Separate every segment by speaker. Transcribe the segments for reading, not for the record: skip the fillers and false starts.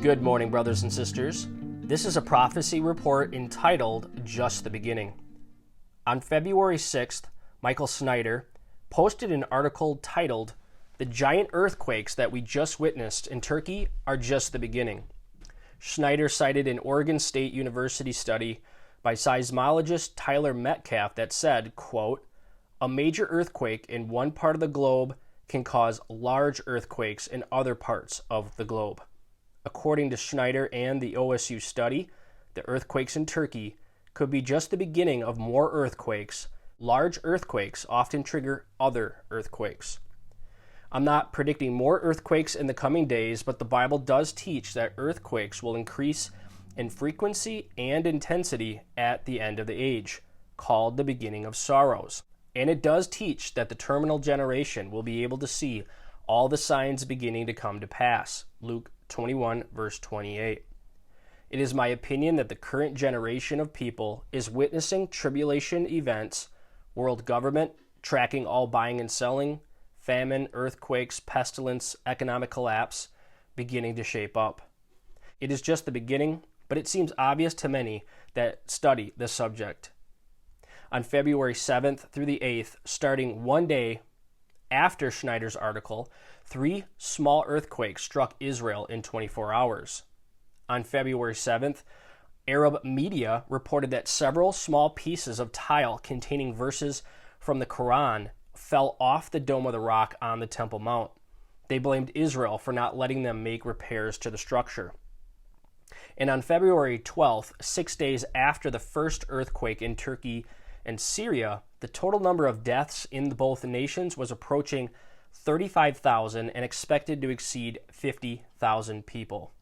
Speaker 1: Good morning, brothers and sisters. This is a prophecy report entitled Just the Beginning. On February 6th, Michael Snyder posted an article titled, "The Giant Earthquakes That We Just Witnessed in Turkey Are Just the Beginning." Snyder cited an Oregon State University study by seismologist Tyler Metcalf that said, quote, "A major earthquake in one part of the globe can cause large earthquakes in other parts of the globe." According to Schneider and the OSU study, the earthquakes in Turkey could be just the beginning of more earthquakes. Large earthquakes often trigger other earthquakes. I'm not predicting more earthquakes in the coming days, but the Bible does teach that earthquakes will increase in frequency and intensity at the end of the age, called the beginning of sorrows. And it does teach that the terminal generation will be able to see all the signs beginning to come to pass. Luke 21, verse 28. It is my opinion that the current generation of people is witnessing tribulation events, world government, tracking all buying and selling, famine, earthquakes, pestilence, economic collapse, beginning to shape up. It is just the beginning, but it seems obvious to many that study the subject. On February 7th through the 8th, starting one day after Schneider's article, 3 small earthquakes struck Israel in 24 hours. On February 7th, Arab media reported that several small pieces of tile containing verses from the Quran fell off the Dome of the Rock on the Temple Mount. They blamed Israel for not letting them make repairs to the structure. And on February 12th, 6 days after the first earthquake in Turkey and Syria, the total number of deaths in both nations was approaching 35,000 and expected to exceed 50,000 people.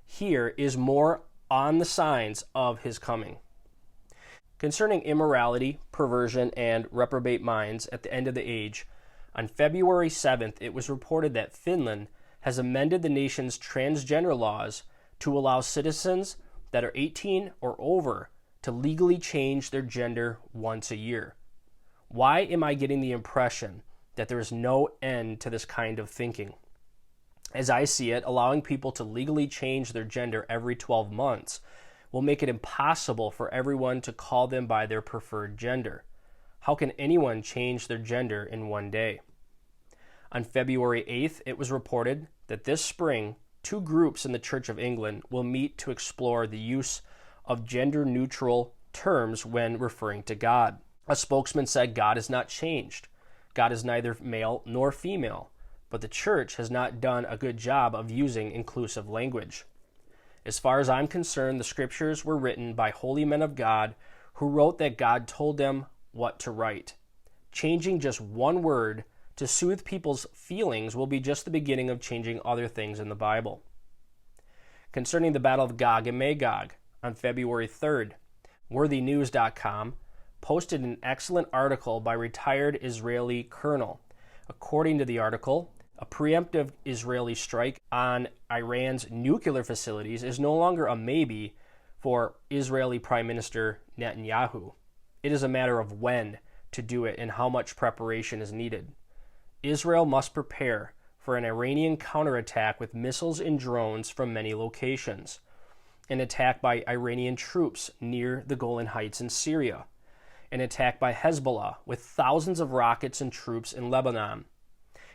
Speaker 1: Here is more on the signs of his coming. Concerning immorality, perversion, and reprobate minds at the end of the age, on February 7th, it was reported that Finland has amended the nation's transgender laws to allow citizens that are 18 or over to legally change their gender once a year. Why am I getting the impression that there is no end to this kind of thinking? As I see it, allowing people to legally change their gender every 12 months will make it impossible for everyone to call them by their preferred gender. How can anyone change their gender in one day? On February 8th, it was reported that this spring, 2 groups in the Church of England will meet to explore the use of gender-neutral terms when referring to God. A spokesman said God is not changed. God is neither male nor female, but the church has not done a good job of using inclusive language. As far as I'm concerned, the scriptures were written by holy men of God who wrote that God told them what to write. Changing just one word to soothe people's feelings will be just the beginning of changing other things in the Bible. Concerning the Battle of Gog and Magog, on February 3rd, worthynews.com posted an excellent article by retired Israeli colonel. According to the article, a preemptive Israeli strike on Iran's nuclear facilities is no longer a maybe for Israeli Prime Minister Netanyahu. It is a matter of when to do it and how much preparation is needed. Israel must prepare for an Iranian counterattack with missiles and drones from many locations, an attack by Iranian troops near the Golan Heights in Syria, an attack by Hezbollah with thousands of rockets and troops in Lebanon,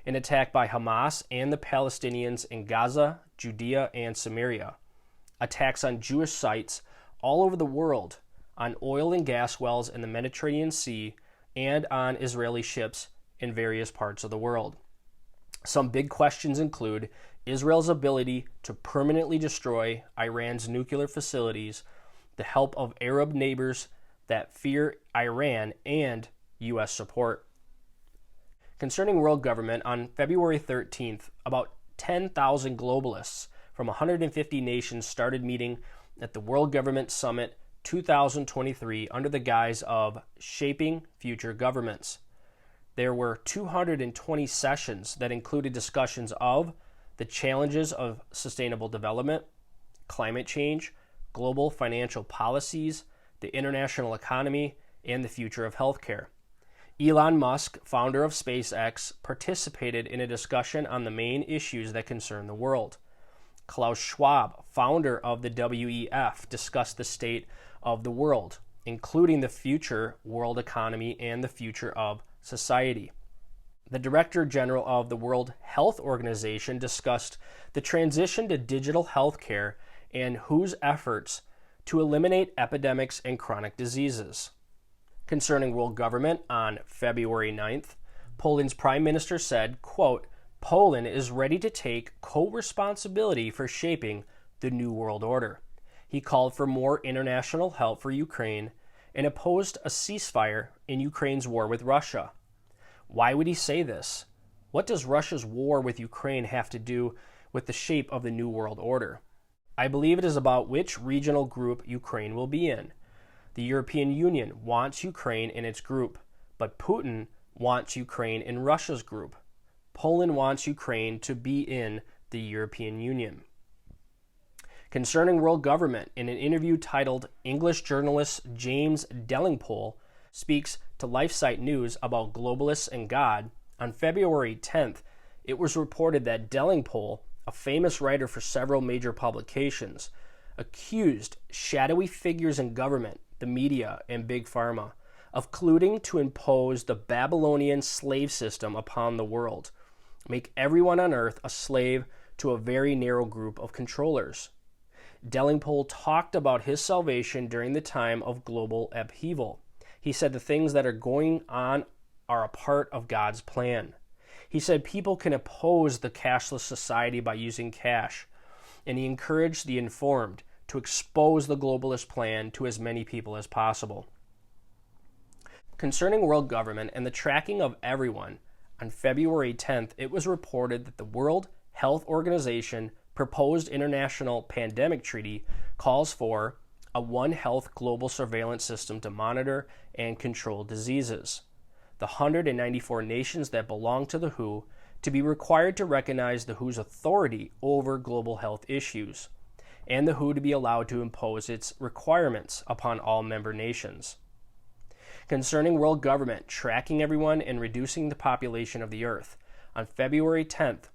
Speaker 1: an attack by Hamas and the Palestinians in Gaza, Judea, and Samaria, attacks on Jewish sites all over the world, on oil and gas wells in the Mediterranean Sea, and on Israeli ships in various parts of the world. Some big questions include Israel's ability to permanently destroy Iran's nuclear facilities, the help of Arab neighbors that fear Iran, and U.S. support. Concerning world government, on February 13th, about 10,000 globalists from 150 nations started meeting at the World Government Summit 2023 under the guise of Shaping Future Governments. There were 220 sessions that included discussions of the challenges of sustainable development, climate change, global financial policies, the international economy, and the future of healthcare. Elon Musk, founder of SpaceX, participated in a discussion on the main issues that concern the world: Klaus Schwab, founder of the WEF, discussed the state of the world, including the future world economy and the future of society. The Director General of the World Health Organization discussed the transition to digital healthcare and WHO's efforts to eliminate epidemics and chronic diseases. Concerning world government, on February 9th, Poland's Prime Minister said, quote, Poland is ready to take co-responsibility for shaping the New World Order. He called for more international help for Ukraine and opposed a ceasefire in Ukraine's war with Russia. Why would he say this? What does Russia's war with Ukraine have to do with the shape of the New World Order? I believe it is about which regional group Ukraine will be in. The European Union wants Ukraine in its group, but Putin wants Ukraine in Russia's group. Poland wants Ukraine to be in the European Union. Concerning world government, in an interview titled English journalist James Delingpole speaks to LifeSite News about globalists and God, on February 10th, it was reported that Delingpole, a famous writer for several major publications, accused shadowy figures in government, the media, and Big Pharma of colluding to impose the Babylonian slave system upon the world, make everyone on earth a slave to a very narrow group of controllers. Delingpole talked about his salvation during the time of global upheaval. He said the things that are going on are a part of God's plan. He said people can oppose the cashless society by using cash, and he encouraged the informed to expose the globalist plan to as many people as possible. Concerning world government and the tracking of everyone, on February 10th, it was reported that the World Health Organization proposed international pandemic treaty calls for a One Health global surveillance system to monitor and control diseases. The 194 nations that belong to the WHO to be required to recognize the WHO's authority over global health issues, and the WHO to be allowed to impose its requirements upon all member nations. Concerning world government, tracking everyone and reducing the population of the earth, on February 10th,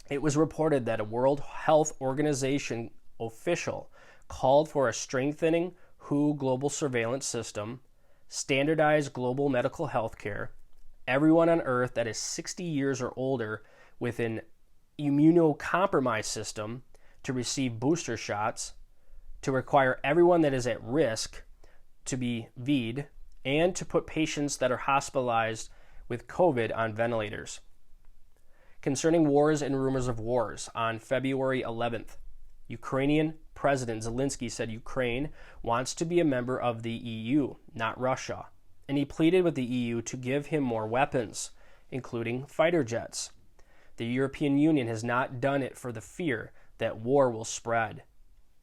Speaker 1: it was reported that a World Health Organization official called for a strengthening WHO global surveillance system, standardized global medical health care, everyone on earth that is 60 years or older with an immunocompromised system to receive booster shots, to require everyone that is at risk to be VI'd, and to put patients that are hospitalized with COVID on ventilators. Concerning wars and rumors of wars, on February 11th, Ukrainian President Zelensky said Ukraine wants to be a member of the EU, not Russia, and he pleaded with the EU to give him more weapons, including fighter jets. The European Union has not done it for the fear that war will spread.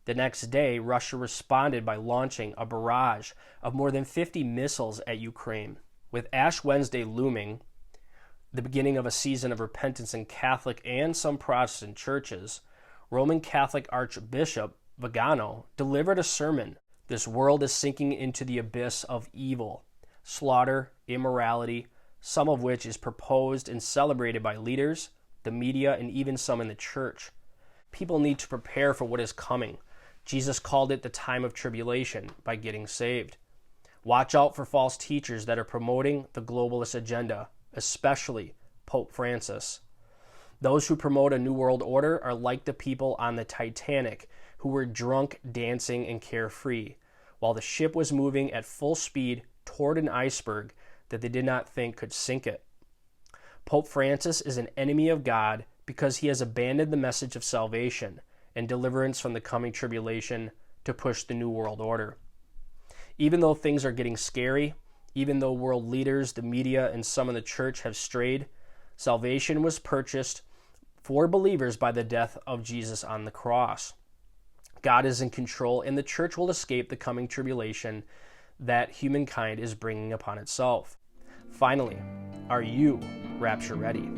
Speaker 1: The next day, Russia responded by launching a barrage of more than 50 missiles at Ukraine. With Ash Wednesday looming, the beginning of a season of repentance in Catholic and some Protestant churches, Roman Catholic Archbishop Vigano delivered a sermon. This world is sinking into the abyss of evil, slaughter, immorality, some of which is proposed and celebrated by leaders, the media, and even some in the church. People need to prepare for what is coming. Jesus called it the time of tribulation by getting saved. Watch out for false teachers that are promoting the globalist agenda, especially Pope Francis. Those who promote a new world order are like the people on the Titanic who were drunk, dancing, and carefree, while the ship was moving at full speed toward an iceberg that they did not think could sink it. Pope Francis is an enemy of God because he has abandoned the message of salvation and deliverance from the coming tribulation to push the new world order. Even though things are getting scary, even though world leaders, the media, and some in the church have strayed, salvation was purchased for believers by the death of Jesus on the cross. God is in control, and the church will escape the coming tribulation that humankind is bringing upon itself. Finally, are you rapture ready?